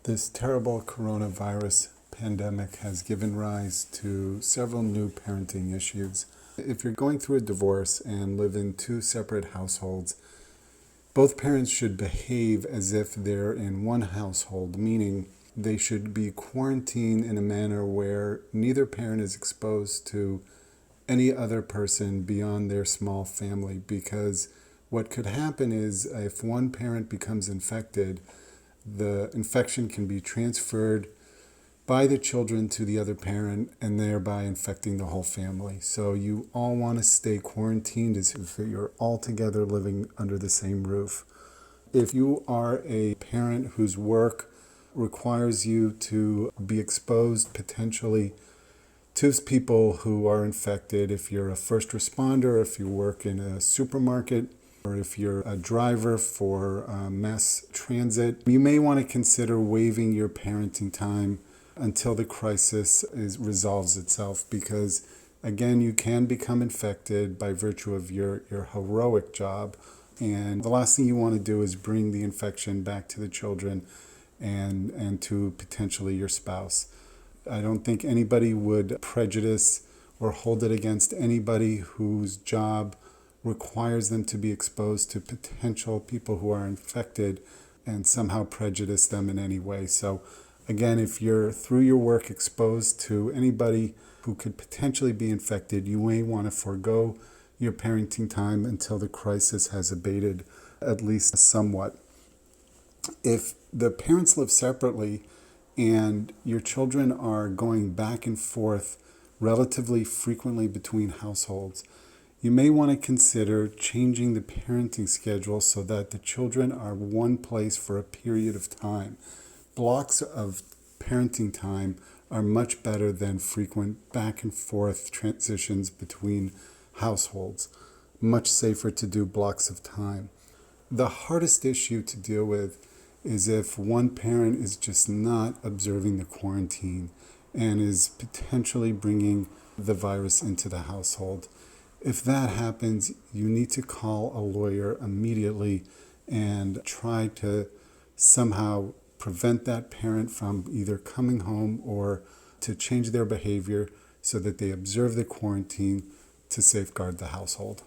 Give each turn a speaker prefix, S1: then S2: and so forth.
S1: This terrible coronavirus pandemic has given rise to several new parenting issues. If you're going through a divorce and live in two separate households, both parents should behave as if they're in one household, meaning they should be quarantined in a manner where neither parent is exposed to any other person beyond their small family, because what could happen is if one parent becomes infected, the infection can be transferred by the children to the other parent and thereby infecting the whole family. So you all want to stay quarantined as if you're all together living under the same roof. If you are a parent whose work requires you to be exposed potentially to people who are infected, if you're a first responder, if you work in a supermarket, or if you're a driver for mass transit, you may want to consider waiving your parenting time until the crisis resolves itself, because again, you can become infected by virtue of your heroic job. And the last thing you want to do is bring the infection back to the children and to potentially your spouse. I don't think anybody would prejudice or hold it against anybody whose job requires them to be exposed to potential people who are infected and somehow prejudice them in any way. So again, if you're through your work exposed to anybody who could potentially be infected, you may want to forego your parenting time until the crisis has abated at least somewhat. If the parents live separately and your children are going back and forth relatively frequently between households, you may want to consider changing the parenting schedule so that the children are one place for a period of time. Blocks of parenting time are much better than frequent back and forth transitions between households. Much safer to do blocks of time. The hardest issue to deal with is if one parent is just not observing the quarantine and is potentially bringing the virus into the household. If that happens, you need to call a lawyer immediately and try to somehow prevent that parent from either coming home or to change their behavior so that they observe the quarantine to safeguard the household.